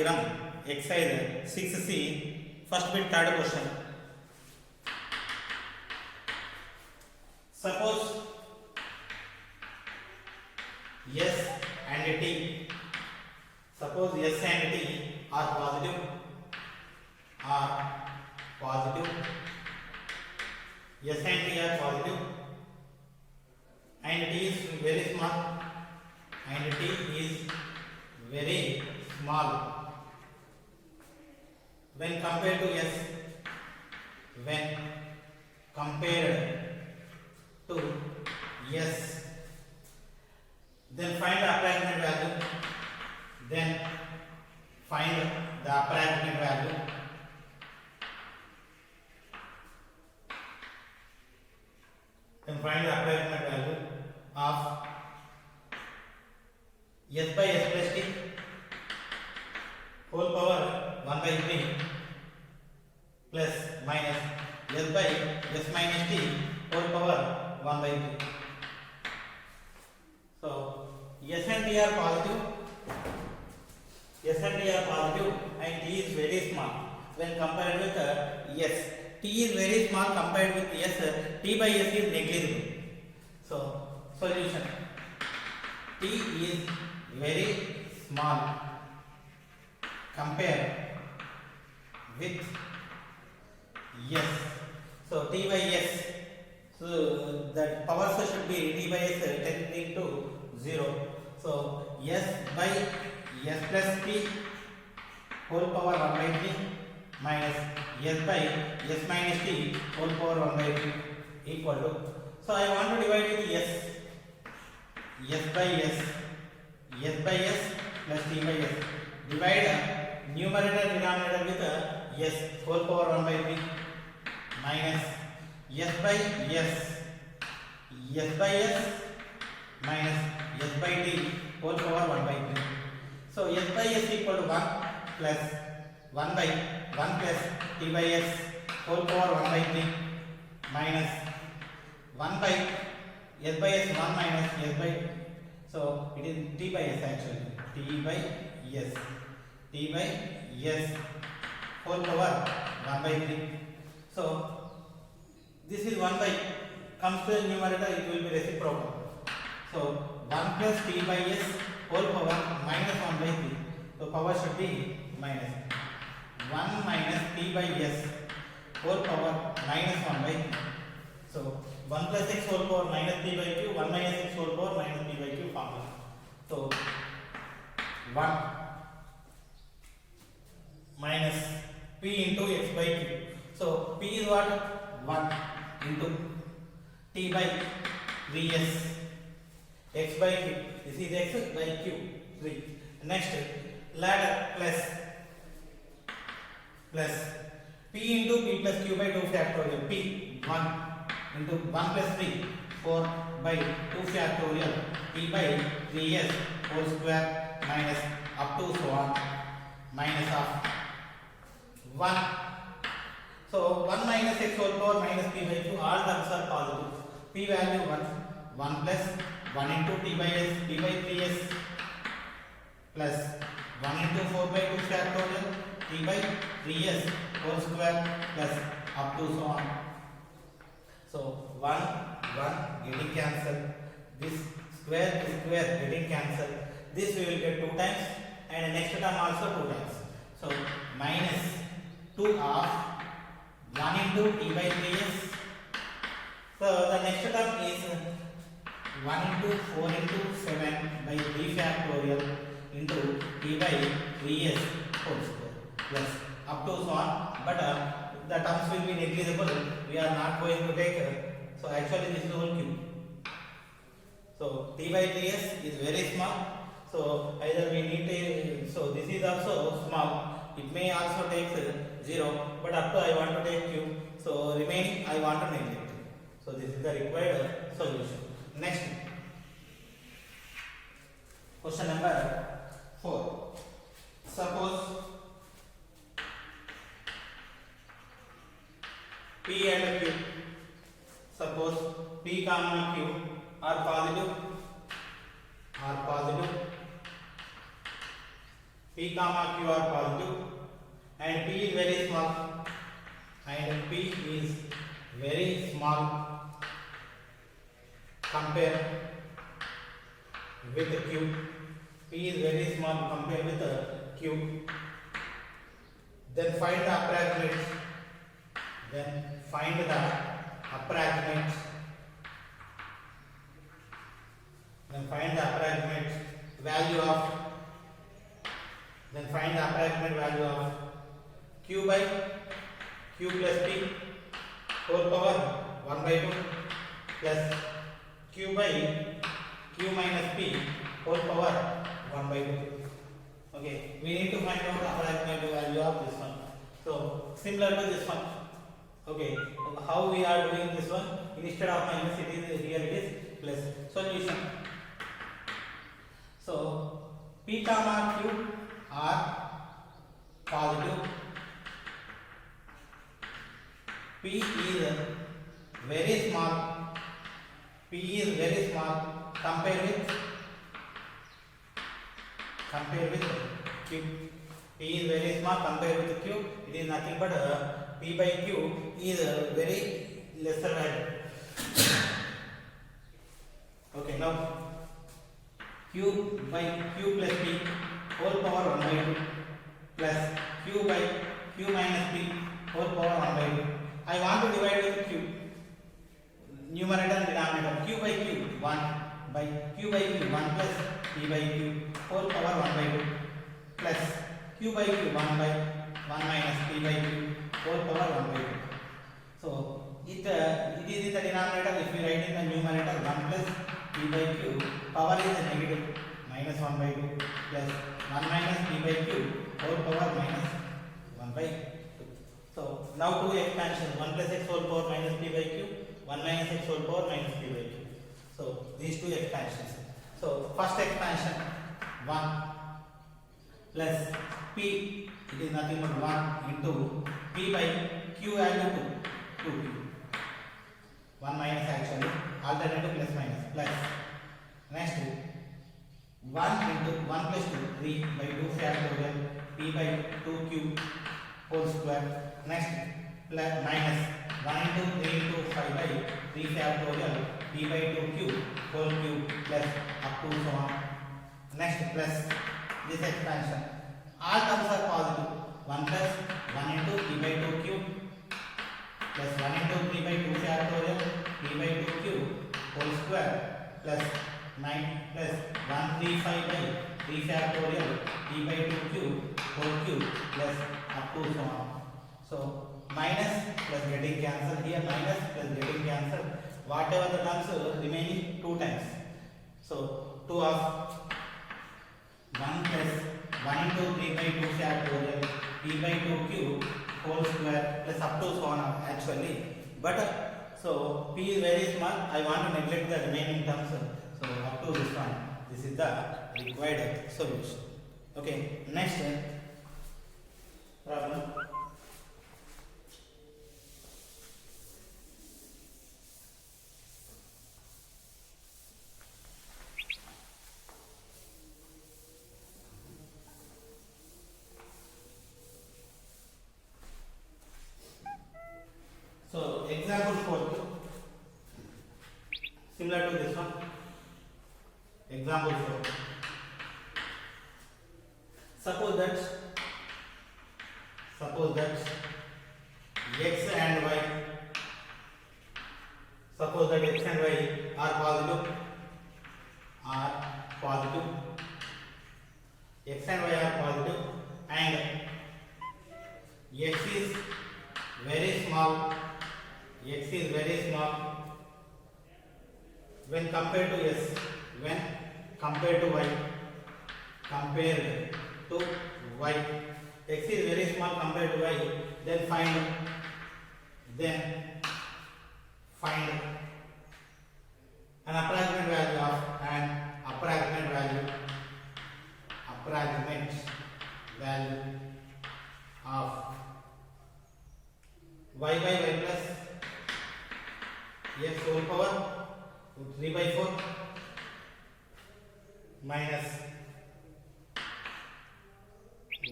theorem, exercise 6C, first bit, third question. Suppose S and T, suppose S and T are positive, S and T are positive, and T is very small, when compared to S, then find the approximate value, of S by S plus T whole power 1 by 3 plus minus S by S minus T whole power 1 by 3. So S and T are positive, and T is very small when compared with S. T is very small compared with S. T by S is negligible. So solution: T is very small compared with S. So T by S. So the power should be T by S tending to 0. So S by S plus T whole power 1 by 3 minus S by S minus T whole power 1 by 3 equal to. So I want to divide with S by S plus T by S. Divide numerator denominator with S whole power 1 by 3 minus S by S minus S by T whole power 1 by 3. So S by S equal to 1 plus 1 by 1 plus T by S whole power 1 by 3 minus 1 by S by S 1 minus S by, so it is T by S actually, T by S whole power 1 by 3. So this is 1 by, comes to the numerator, it will be reciprocal. So 1 plus T by S whole power minus 1 by 3. So power should be minus 1 minus T by S whole power minus 1 by 3. So 1 plus x whole power minus P by Q, 1 minus x whole power minus P by Q formula. So 1 minus P into x by Q. So P is what? 1 into T by 3s x by Q. This is x by Q 3. Next ladder plus P into P plus Q by 2 factorial. P 1 into 1 plus 3 4 by 2 factorial P by 3s whole square minus up to so on minus of 1. So 1 minus x whole power minus P by Q, all terms are positive. P value 1 plus 1 into T by S, T by 3s plus 1 into 4 by 2 factorial T by 3s whole square plus up to so on. So 1 getting cancelled, this square getting cancelled, this we will get 2 times and next term also 2 times. So minus 2 of 1 into T by 3s. So the next term is 1 into 4 into 7 by 3 factorial into T by 3s whole square plus up to so on. But the terms will be negligible. We are not going to take. So actually this is the whole cube. So T by 3s is very small. So either we need to. So this is also small. It may also take 0. But up to I want to take cube. So remaining I want to neglect. So this is the required solution. Next question number 4. Suppose P and Q. Suppose P comma Q are positive. P comma q are positive and p is very small compare with q. P is very small compared with q. Then find the approximate value of q by q plus p whole power 1 by 2 plus q by q minus p whole power 1 by 2. Okay, we need to find out the approximate value of this one. So similar to this one. Okay, how we are doing this one? Instead of minus, it is here it is plus. Solution. So p comma q are positive. P is very small compare with q. P is very small compared with q. It is nothing but p by q is a very lesser value. Okay, now q by q plus p whole power 1 by 2 plus q by q minus p whole power 1 by 2. I want to divide with q. Numerator and denominator. Q by q 1 by q by q 1 plus p by q whole power 1 by 2 plus q by q 1 by 1 minus p by q whole power 1 by 2. So it is in the denominator. If we write in the numerator 1 plus p by q, power is negative minus 1 by 2 plus 1 minus p by q whole power minus 1 by 2. So now to expansion 1 plus x whole power minus p by q, 1 minus x whole power minus p by q. So these two expansions. So first expansion 1 plus p, it is nothing but 1 into p by q value 2p. 1 minus actually, alternative plus minus plus. Next 1 into 1 plus 2, 3 by 2 factorial p by 2q whole square. Next plus minus 1 into 3 into 5 by 3 factorial p by 2q whole cube plus up to so on. Next plus this expansion. All terms are positive. 1 plus 1 into p by 2q plus 1 into 3 by 2 factorial p by 2q whole square plus 9 plus 135 by 3 factorial p by 2q whole cube plus up to so on. So minus plus getting cancelled here, minus plus getting cancelled. Whatever the terms remaining 2 times. So 2 of 1 plus 1 into 3 by 2 factorial p by 2q whole square plus up to so on actually. But so p is very small. I want to neglect the remaining terms. So up to this one. This is the required solution. Okay. Next problem. So example 4, similar to this one. Example 4. Suppose that x and y. Suppose that x and y are positive. X and y are positive, and x is very small. X is very small when compared to s, when compared to y. X is very small compared to y. Then find an approximate value of y by y plus x whole power 3 by 4 minus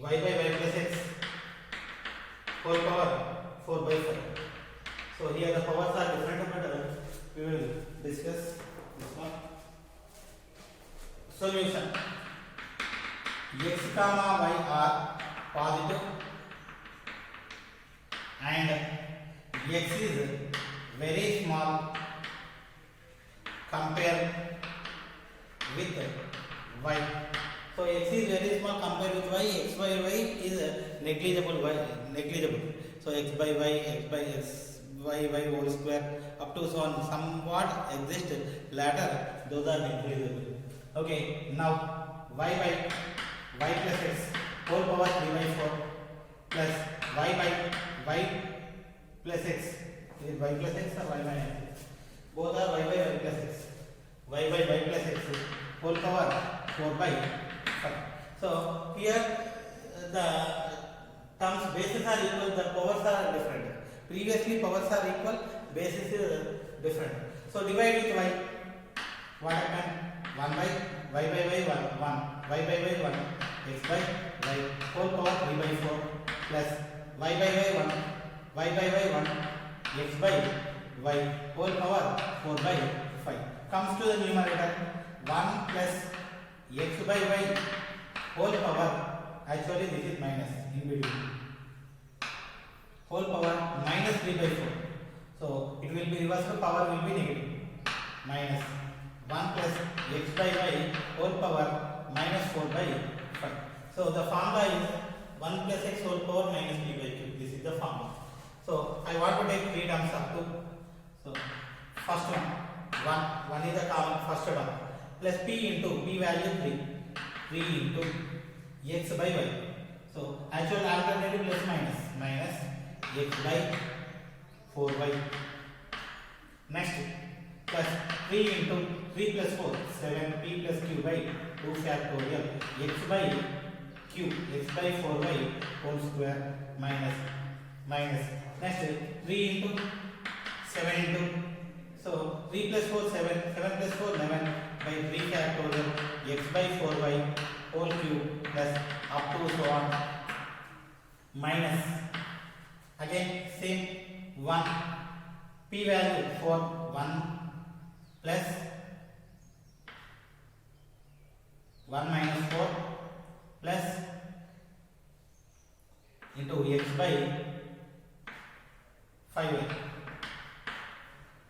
y by y plus x whole power 4 by 5. So here the powers are different, but we will discuss this one. Solution: x comma y are positive and x is very small compared with y. So x is very small compared with y. X by y is negligible. So x by y, x by x, y whole square up to so on somewhat exist later. Those are negligible. Okay. Now y by y plus x whole power 3 by 4 plus y by y plus x. Is y plus x or y minus x? Both are y by y plus x. Y by y plus x whole power 4 by 5. So here the terms bases are equal, the powers are different. Previously powers are equal, basis is different. So divide with y. What happened? 1 by y by y 1, y by y 1, x by y whole power 3 by 4 plus y by y 1, y by y 1, x by y whole power 4 by 5. Comes to the numerator, 1 plus x by y whole power, actually this is minus in between, whole power minus 3 by 4. So it will be reversed, power will be negative, minus 1 plus x by y whole power minus 4 by 5. So the formula is 1 plus x whole power minus p by q. This is the formula. So I want to take 3 terms up to. So first one, 1 is the common first one, plus p into p value 3 into x by y. So actual alternative plus minus x by 4y. Next, plus 3 into 3 plus 4, 7p plus q by 2 factorial x by q, x by 4y whole square minus. Next, 3 into 7 into, so 3 plus 4 7, 7 plus 4 11 by 3 factorial x by 4y whole cube plus up to so on minus. Again same 1, p value for 1 plus 1 minus 4 plus into x by 5y.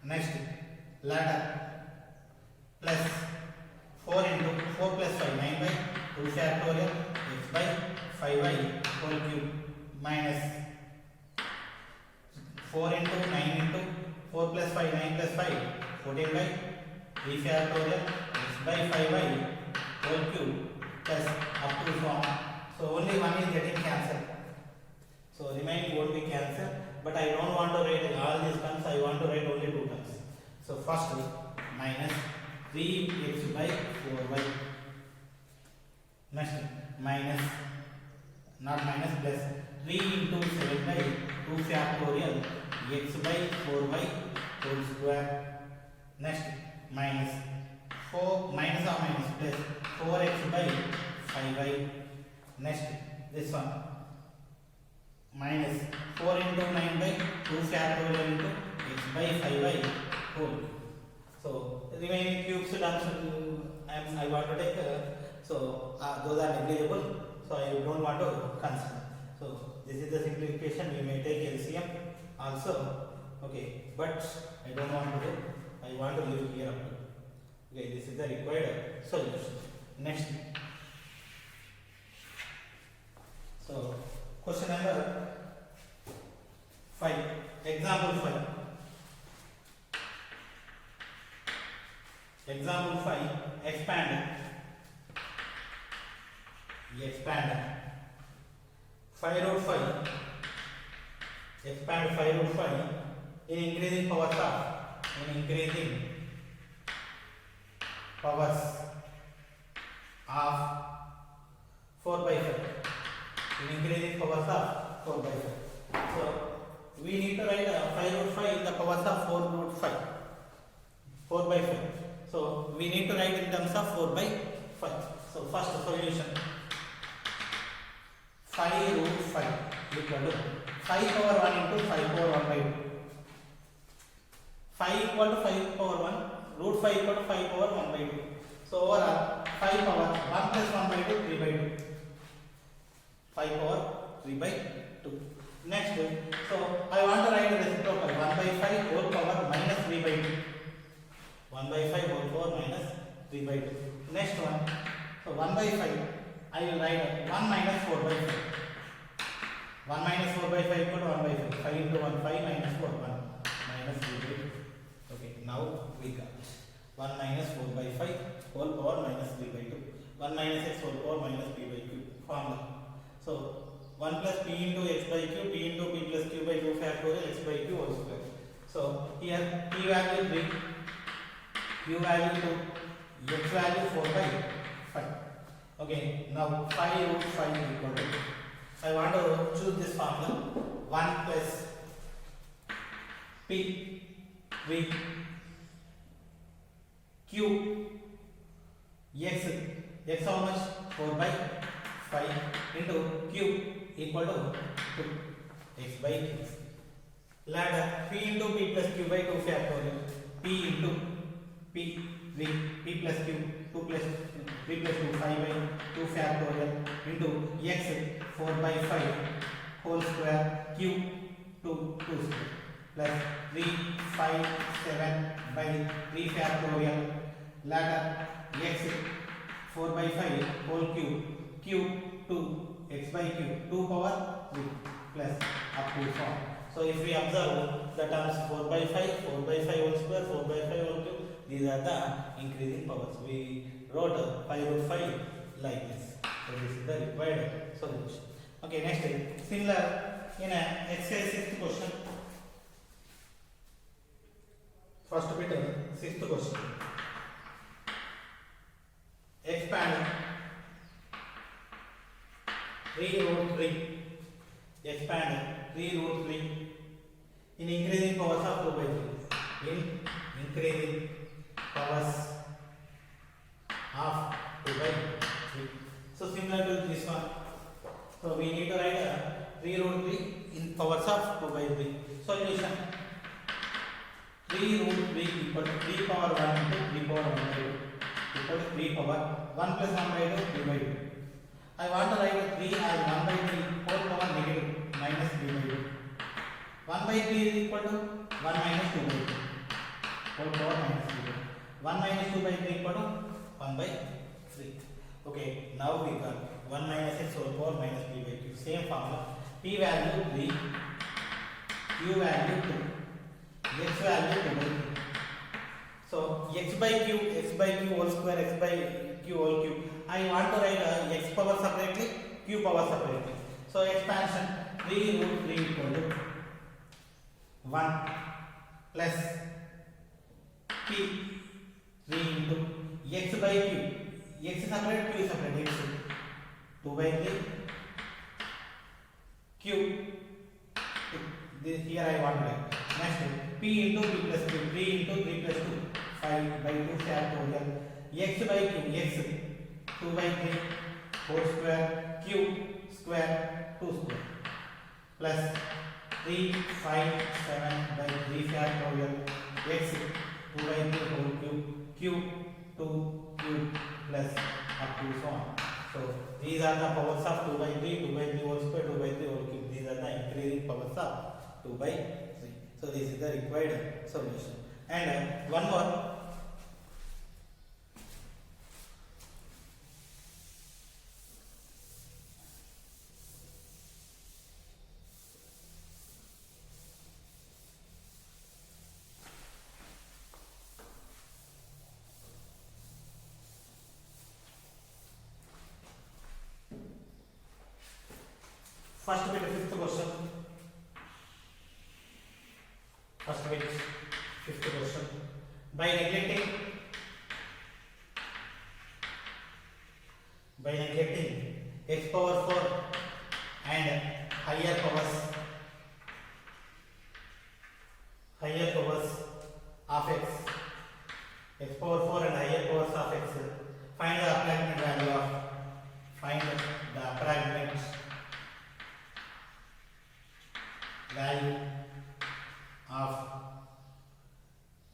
Next, ladder plus 4 into 4 plus 5, 9 by 2 factorial x by 5y whole cube minus 4 into 9 into 4 plus 5, 9 plus 5, 14 by 3 factorial x by 5y whole cube plus up to so on. So only one is getting cancelled. So remaining won't be cancelled. But I don't want to write all these terms, I want to write only 2 terms. So first minus 3x by 4y. Next minus, not minus, plus 3 into 7 by 2 factorial x by 4y whole square. Next minus 4 minus or minus plus 4x by 5y. Next this one minus 4 into 9 by 2 factorial into x by 5y whole. So remaining cubes terms I want to take, so those are negligible, so I don't want to consider. So this is the simplification. We may take LCM also, okay, but I don't want to do, I want to leave it here up to. Okay, this is the required solution. Next, so question number 5, example 5. Example 5, expand 5 root 5, expand 5 root 5 in increasing powers of 4 by 5. In increasing powers of 4 by 5. So we need to write 5 root 5 in the powers of 4 root 5. 4 by 5. So we need to write in terms of 4 by 5. So first solution. 5 root 5 equal to 5 power 1 into 5 power 1 by 2. 5 equal to 5 power 1, root 5 equal to 5 power 1 by 2. So overall 5 power 1 plus 1 by 2, 3 by 2. 5 power 3 by 2. Next, so I want to write the reciprocal 1 by 5 whole power minus 3 by 2. 1 by 5 whole power minus 3 by 2. Next one, so 1 by 5, I will write 1 minus 4 by 5. 1 minus 4 by 5 equal to 1 by 5. 5 into 1, 5 minus 4, 1 minus 3 by 2. Okay, now we got 1 minus 4 by 5 whole power minus 3 by 2. 1 minus x whole power minus p by q formula. So 1 plus p into x by q, p into p plus q by 2 factorial x by q whole square. So here p value 3, q value 2, x value 4 by 5. Okay, now 5 root 5 equal to, I want to choose this formula 1 plus p v q x how much 4 by 5 into q equal to 2 x by q. Ladder p into p plus q by 2 factorial, p into p v p plus q 2 plus 3 plus 2 5 by 2 factorial into x 4 by 5 whole square q 2 square plus 3 5 7 by 3 factorial ladder x 4 by 5 whole cube q 2 x by q 2 power 3 plus up to 4. So if we observe the terms 4 by 5 whole square 4 by 5 whole cube, these are the increasing powers. We wrote 5 root 5 like this. So this is the required solution. Okay, next is similar in a exercise 6th question. First bit 6th question. Expand 3 root 3. Expand 3 root 3 in increasing powers of 2 by 3. In increasing powers of 2 by 3. So similar to this one. So we need to write 3 root 3 in powers of 2 by 3. Solution 3 root 3 equal to 3 power 1 into 3 power 1 by 2 equal to 3 power 1 plus 1 by 2 3 by 2. I want to write 3 as 1 by 3 whole power negative minus 3 by 2. 1 by 3 is equal to 1 minus 2 by 2 whole power minus 3 by 2. 1 minus 2 by 3 equal to 1 by 3. Okay, now we got 1 minus x whole power minus p by q. Same formula. P value 3, q value 2, x value 2 by 3. So x by q whole square, x by q whole cube. I want to write x power separately, q power separately. So expansion 3 root 3 equal to 1 plus p 3 into x by q. X separate, q separate, x 2 by 3 q. This here I want to write. Next p into p plus q, 3 into 3 plus 2, 5 by 2 factorial x by q, x 2 by 3 whole square q square 2 square plus 3 5 7 by 3 factorial x 2 by 3 whole cube q 2 cube plus up to so on. So these are the powers of 2 by 3, 2 by 3 whole square, 2 by 3 whole cube. These are the increasing powers of 2 by 3. So this is the required solution. And one more. First bit, fifth question. First bit, fifth question. By neglecting x power 4 and higher powers of x power 4 and higher powers of x, find the approximate value of value of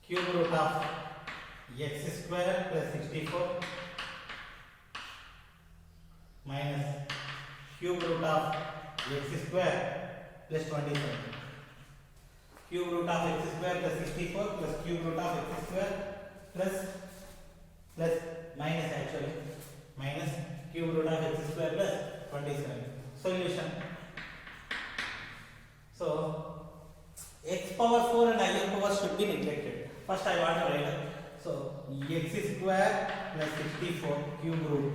cube root of x square plus 64 minus cube root of x square plus 27. Cube root of x square plus 64 plus cube root of x square plus minus actually minus cube root of x square plus 27. Solution. So x power 4 and higher power should be neglected. First I want to write it. So x square plus 64 cube root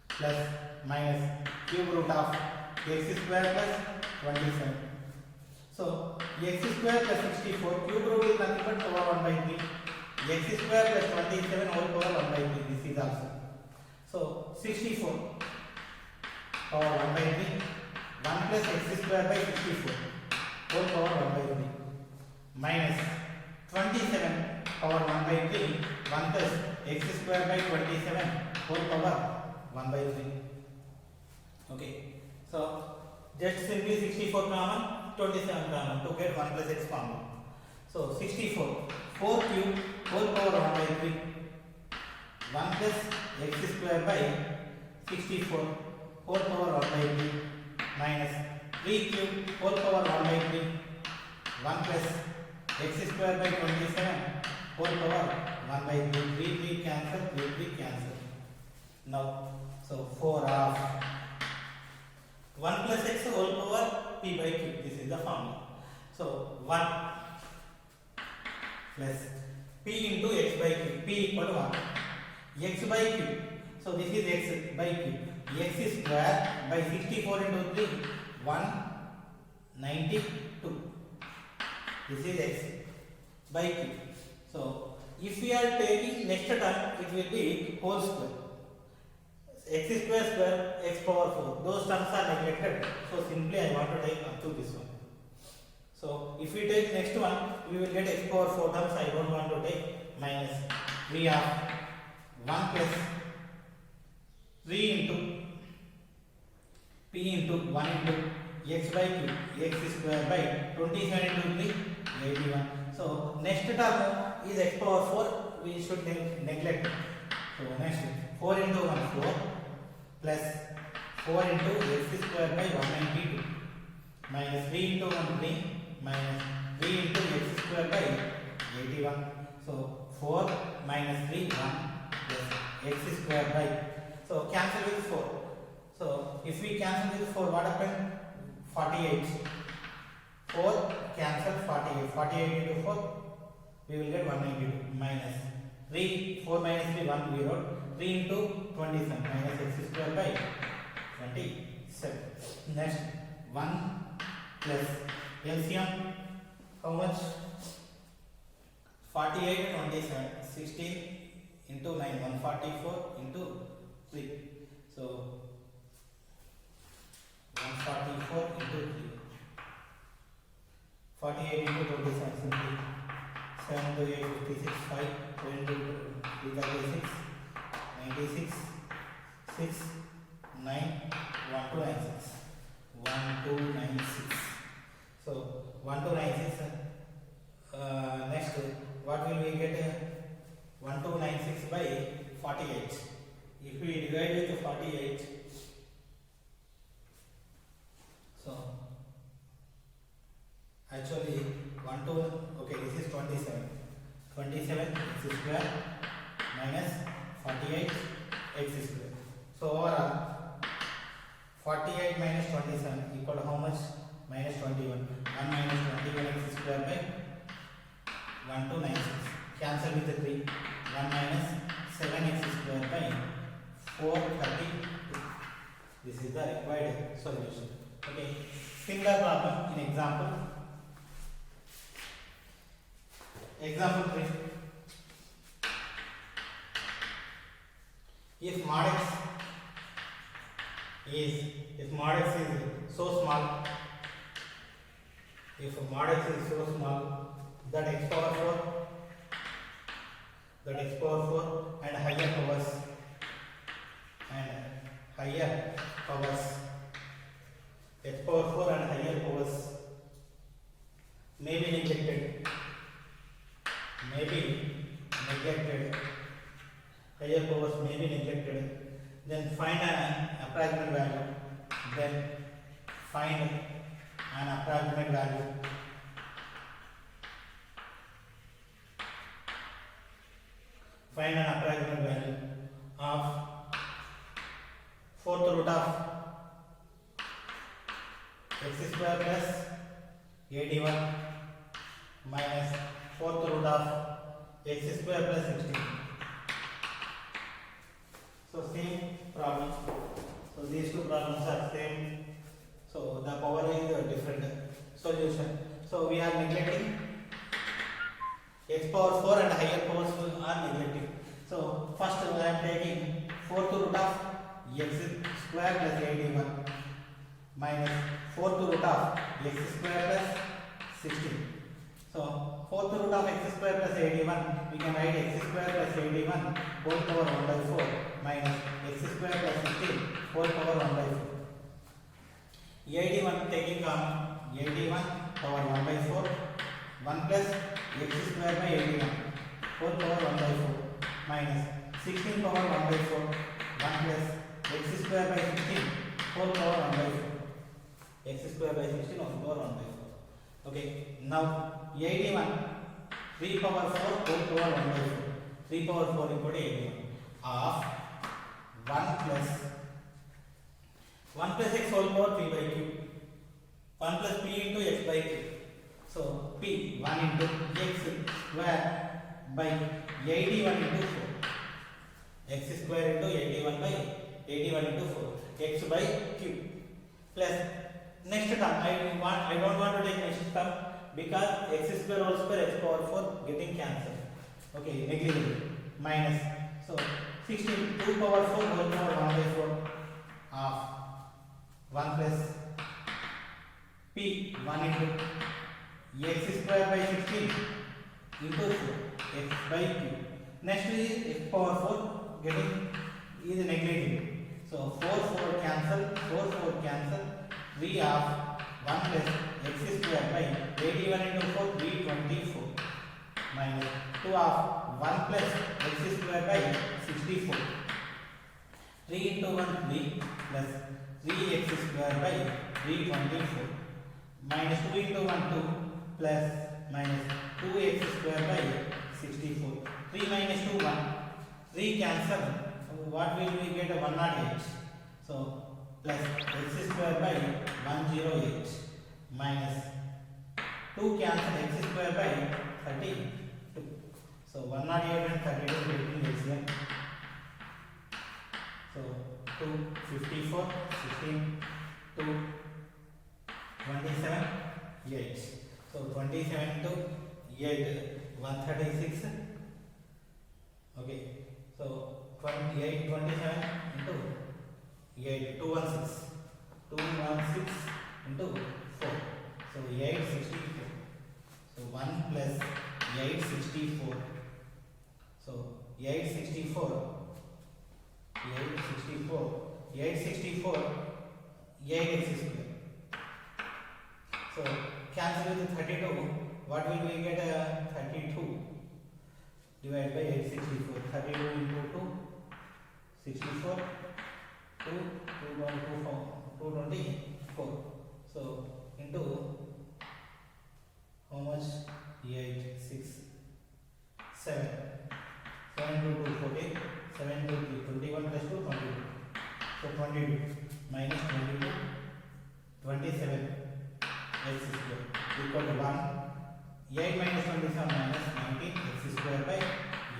plus minus cube root of x square plus 27. So x square plus 64 cube root is nothing but power 1 by 3. X square plus 27 whole power 1 by 3. This is also. So 64 power 1 by 3. 1 plus x square by 64 whole power 1 by 3 minus 27 power 1 by 3. 1 plus x square by 27 whole power 1 by 3. Okay. So just simply 64 common, 27 common to get 1 plus x common. So 64 4 cube whole power 1 by 3. 1 plus x square by 64 whole power 1 by 3 minus 3 cube whole power 1 by 3. 1 plus x square by 27 whole power 1 by 3. 3 cancel, 3 cancel. Now, so 4 of 1 plus x whole power p by q. This is the formula. So 1 plus p into x by q. P equal to 1. X by q. So this is x by q. X square by 64 into 3. 192. This is x by q. So if we are taking next term, it will be whole square. X square square x power 4. Those terms are neglected. So simply I want to take up to this one. So if we take next one, we will get x power 4 terms. I don't want to take minus 3 of 1 plus 3 into p into 1 into x by q. X square by 27 into 3, 81. So next term is x power 4. We should neglect. So next 4 into 1 4 plus 4 into x square by 192 minus 3 into 1 3 minus 3 into x square by 81. So 4 minus 3 1 plus x square by. So cancel with 4. So if we cancel with 4, what happened? 48. 4 cancel 48. 48 into 4, we will get 192 minus 3. 4 minus 3 1 we wrote. 3 into 27 minus x square by 27. Next 1 plus LCM. How much? 48 27. 16 into 9 144 into 3. So 144 into 3. 48 into 27 simply 7 to 8 56 5 2 into 3 36 96 6 9 1 2 9 6 1 2 9 6. So 1 2 9 6. Next what will we get? 1 2 9 6 by 48. If we divide with 48, so actually 1 2, okay, this is 27. 27 x square minus 48 x square. So overall 48 minus 27 equal to how much? Minus 21. 1 minus 21 x square by 1 2 9 6. Cancel with the 3. 1 minus 7 x square by 432. This is the required solution. Okay. Similar problem in example. Example 3. If mod x is so small, if mod x is so small that x power 4 and higher powers x power 4 and higher powers then find an approximate value, then find an approximate value, find an approximate value of fourth root of x square plus 81 minus fourth root of x square plus 16. So same problem. So these two problems are same. So the power is different. Solution. So we are neglecting x power 4 and higher powers are neglected. So first I am taking fourth root of x square plus 81 minus fourth root of x square plus 16. So fourth root of x square plus 81, we can write x square plus 81 whole power 1 by 4 minus x square plus 16 whole power 1 by 4. 81 taking common, 81 power 1 by 4, 1 plus x square by 81 whole power 1 by 4 minus 16 power 1 by 4, 1 plus x square by 16 whole power 1 by 4. X square by 16 whole power 1 by 4. Okay, now 81 3 power 4 whole power 1 by 4. 3 power 4 equal to 81 of 1 plus x whole power 3 by q. 1 plus p into x by q. So p 1 into x square by 81 into 4. X square into 81 by 81 into 4. X by q plus next term. I don't want to take next term because x square whole square x power 4 getting cancelled. Okay, negligible. Minus. So 16 2 power 4 whole power 1 by 4 of 1 plus p 1 into x square by 16 into 4 x by q. Next is x power 4 getting is negligible. So 4 cancel, 4 cancel. 3 of 1 plus x square by 81 into 4 324 minus 2 of 1 plus x square by 64. 3 into 1 3 plus 3x square by 324 minus 2 into 1 2 plus minus 2x square by 64. 3 minus 2 1. 3 cancel. What will we get? 108. So plus x square by 108 minus 2 cancel x square by 32. So 108 and 32 getting LCM. So 2 54 16 2 27 8. So 27 to 8 136. Okay. So 28 27 into 8 216 into 4. So 864. So 1 plus 864. So 864 8x square. So cancel with 32. What will we get? 32 divided by 864. 32 into 2 64 224. So into how much? 8 6 7 7 to 2 14 7 to 3 21 plus 2 22. So 22 minus 22 27 x square equal to 1. 8 minus 27 minus 19 x square by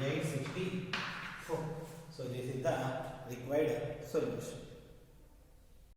864. So this is the required solution.